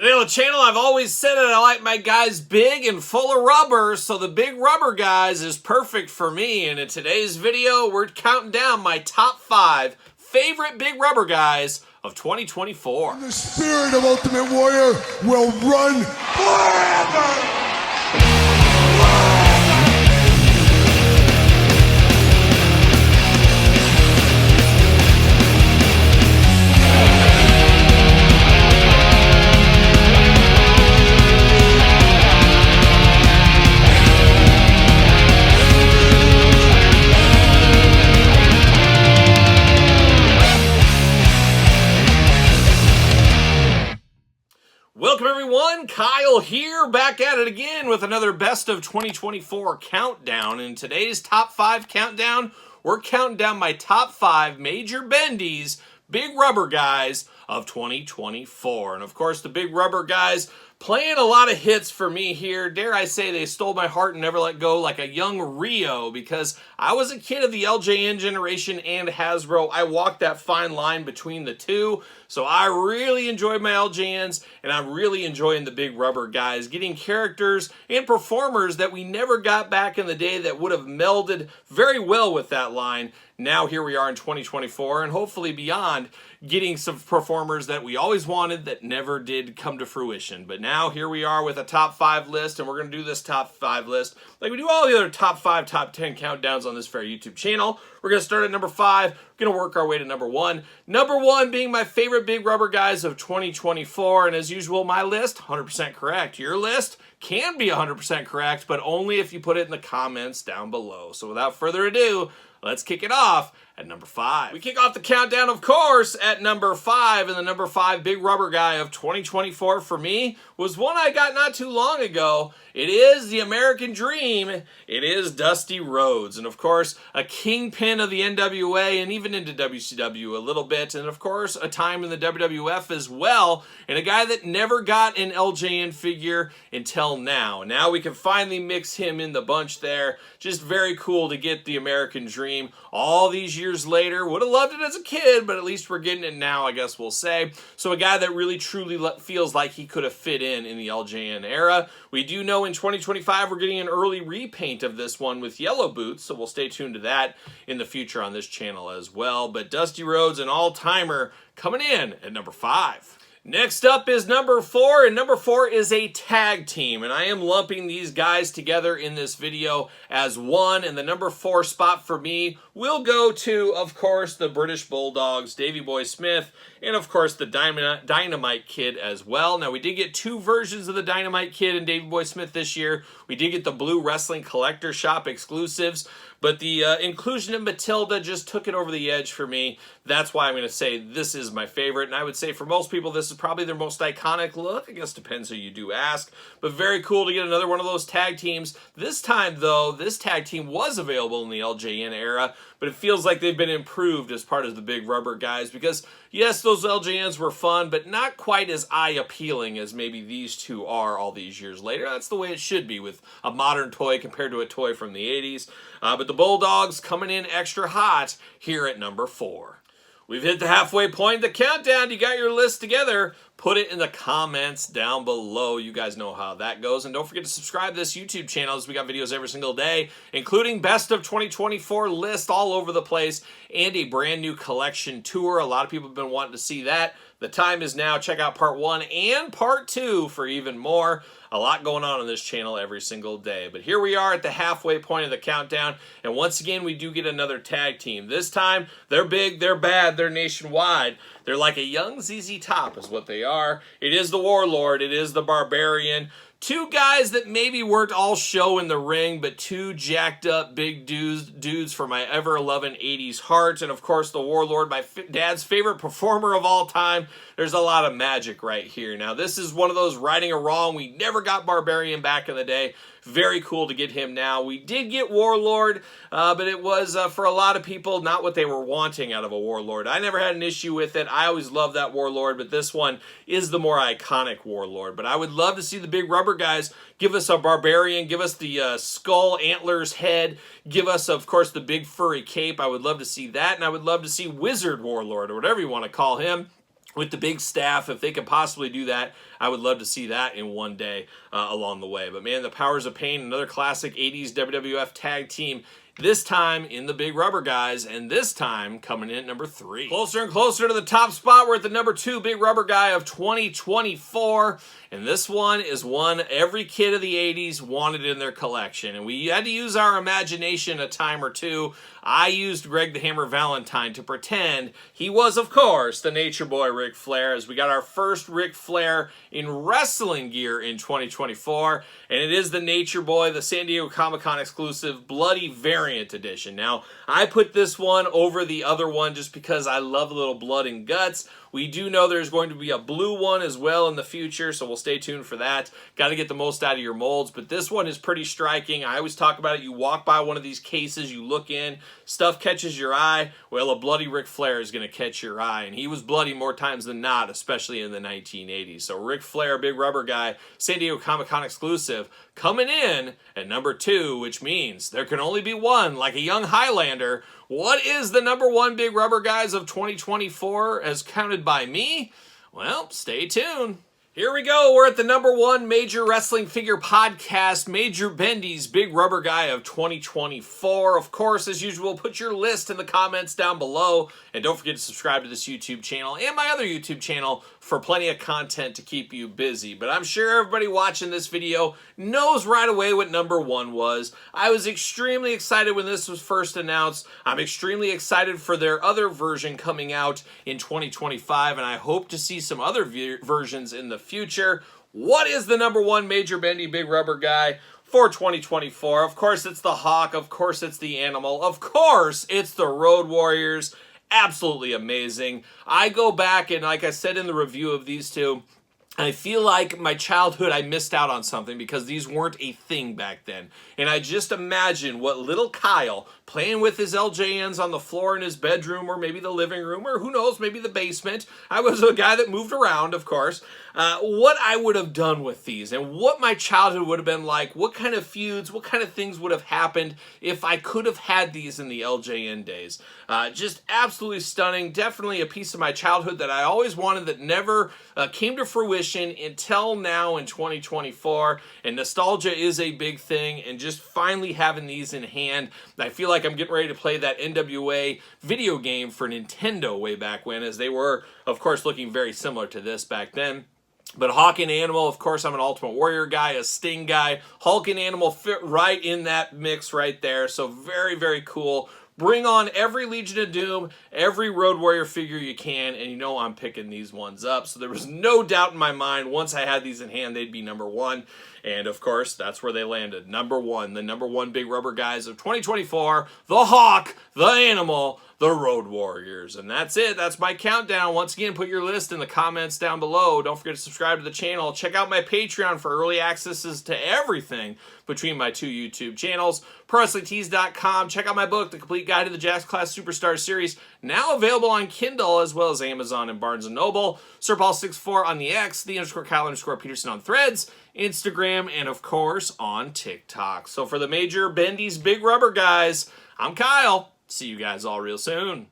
Today on the channel, I've always said that I like my guys big and full of rubber, so the big rubber guys is perfect for me. And in today's video, we're counting down my top 5 favorite big rubber guys of 2024. The spirit of Ultimate Warrior will run forever! Welcome everyone, Kyle here, back at it again with another Best of 2024 countdown. In today's top 5 countdown, we're counting down my top 5 major bendies, big rubber guys of 2024. And of course, the big rubber guys playing a lot of hits for me here. Dare I say they stole my heart and never let go like a young Rio, because I was a kid of the LJN generation and Hasbro. I walked that fine line between the two. So I really enjoyed my LJNs, and I'm really enjoying the big rubber guys, getting characters and performers that we never got back in the day that would have melded very well with that line. Now here we are in 2024, and hopefully beyond, getting some performers that we always wanted that never did come to fruition. But now here we are with a top 5 list, and we're going to do this top 5 list like we do all the other top 5, top 10 countdowns on this fair YouTube channel. We're going to start at number 5. We're going to work our way to number 1. Number 1 being my favorite big rubber guys of 2024. And as usual, my list, 100% correct. Your list can be 100% correct, but only if you put it in the comments down below. So without further ado, let's kick it off at number 5. We kick off the countdown, of course, at number 5. And the number 5 big rubber guy of 2024 for me was one I got not too long ago. It is the American Dream. It is Dusty Rhodes. And of course, a kingpin of the NWA and even into WCW a little bit. And of course, a time in the WWF as well. And a guy that never got an LJN figure until now. Now we can finally mix him in the bunch there. Just very cool to get the American Dream all these years later. Would have loved it as a kid, but at least we're getting it now, I guess we'll say. So a guy that really truly feels like he could have fit in the LJN era. We do know in 2025 we're getting an early repaint of this one with yellow boots, so we'll stay tuned to that in the future on this channel as well. But Dusty Rhodes, an all-timer, coming in at number 5. Next up is number 4, and number 4 is a tag team, and I am lumping these guys together in this video as one, and the number 4 spot for me will go to, of course, the British Bulldogs, Davey Boy Smith, and of course the Dynamite Kid as well. Now we did get 2 versions of the Dynamite Kid and Davey Boy Smith this year. We did get the Blue Wrestling Collector Shop exclusives, but the inclusion of Matilda just took it over the edge for me. That's why I'm going to say this is my favorite. And I would say for most people, this is probably their most iconic look. I guess depends who you do ask. But very cool to get another one of those tag teams. This time, though, this tag team was available in the LJN era, but it feels like they've been improved as part of the big rubber guys because, yes, those LJNs were fun, but not quite as eye-appealing as maybe these two are all these years later. That's the way it should be with a modern toy compared to a toy from the 80s. But the Bulldogs coming in extra hot here at number 4. We've hit the halfway point of the countdown. You got your list together. Put it in the comments down below. You guys know how that goes. And don't forget to subscribe to this YouTube channel as we got videos every single day, including Best of 2024 list all over the place and a brand new collection tour. A lot of people have been wanting to see that. The time is now. Check out part 1 and part 2 for even more. A lot going on this channel every single day. But here we are at the halfway point of the countdown. And once again, we do get another tag team. This time, they're big, they're bad, they're nationwide. They're like a young ZZ Top is what they are. It is the Warlord. It is the Barbarian. 2 guys that maybe weren't all show in the ring, but 2 jacked up big dudes for my ever-loving 80s heart. And of course, the Warlord, my dad's favorite performer of all time. There's a lot of magic right here. Now, this is one of those righting a wrong. We never got Barbarian back in the day. Very cool to get him now. We did get Warlord, but it was, for a lot of people, not what they were wanting out of a Warlord. I never had an issue with it. I always loved that Warlord, but this one is the more iconic Warlord. But I would love to see the big rubber guys give us a Barbarian, give us the skull, antlers, head, give us, of course, the big furry cape. I would love to see that, and I would love to see Wizard Warlord, or whatever you want to call him. with the big staff. If they could possibly do that, I would love to see that in one day along the way. But man, the Powers of Pain, another classic 80s WWF tag team, this time in the big rubber guys, and this time coming in at number 3. Closer and closer to the top spot. We're at the number 2 big rubber guy of 2024, and this one is one every kid of the 80s wanted in their collection, and we had to use our imagination a time or two. I used Greg the Hammer Valentine to pretend he was, of course, the Nature Boy Ric Flair, as we got our first Ric Flair in wrestling gear in 2024, and it is the Nature Boy, the San Diego Comic-Con exclusive Bloody Variant Edition. Now, I put this one over the other one just because I love a little blood and guts. We do know there's going to be a blue one as well in the future, so we'll stay tuned for that. Got to get the most out of your molds, but this one is pretty striking. I always talk about it. You walk by one of these cases, you look in, stuff catches your eye. Well, a bloody Ric Flair is going to catch your eye, and he was bloody more times than not, especially in the 1980s. So Ric Flair, big rubber guy, San Diego Comic-Con exclusive, coming in at number 2, which means there can only be one, like a young Highlander. What is the number 1 big rubber guys of 2024 as counted by me? Well, stay tuned. Here we go. We're at the number 1 Major Wrestling Figure Podcast, Major Bendy's Big Rubber Guy of 2024. Of course, as usual, put your list in the comments down below. And don't forget to subscribe to this YouTube channel and my other YouTube channel for plenty of content to keep you busy. But I'm sure everybody watching this video knows right away what number 1 was. I was extremely excited when this was first announced. I'm extremely excited for their other version coming out in 2025, and I hope to see some other versions in the future. What is the number 1 Major Bendy Big Rubber Guy for 2024? Of course, it's the Hawk. Of course, it's the Animal. Of course, it's the Road Warriors. Absolutely amazing. I go back, and like I said in the review of these two, I feel like my childhood, I missed out on something because these weren't a thing back then. And I just imagine what little Kyle, playing with his LJNS on the floor in his bedroom or maybe the living room or who knows, maybe the basement. I was a guy that moved around, of course. What I would have done with these and what my childhood would have been like, what kind of feuds, what kind of things would have happened if I could have had these in the LJN days. Just absolutely stunning. Definitely a piece of my childhood that I always wanted that never came to fruition until now in 2024. And nostalgia is a big thing, and just finally having these in hand, I feel like I'm getting ready to play that NWA video game for Nintendo way back when, as they were, of course, looking very similar to this back then. But Hawk and Animal, of course, I'm an Ultimate Warrior guy, a Sting guy. Hulk and Animal fit right in that mix right there. So very, very cool. Bring on every Legion of Doom, every Road Warrior figure you can, and you know I'm picking these ones up. So there was no doubt in my mind, once I had these in hand, they'd be number 1. And of course, that's where they landed. Number 1, the number 1 big rubber guys of 2024, the Hawk, the Animal, the Road Warriors. And that's it. That's my countdown. Once again, put your list in the comments down below. Don't forget to subscribe to the channel. Check out my Patreon for early accesses to everything between my 2 YouTube channels. ProWrestlingTees.com. Check out my book, The Complete Guide to the Jakks Class Superstar Series, now available on Kindle as well as Amazon and Barnes & Noble. SirPaul64 on the X, _Kyle_Peterson on Threads, Instagram, and of course on TikTok. So for the Major Bendy's Big Rubber Guys, I'm Kyle. See you guys all real soon.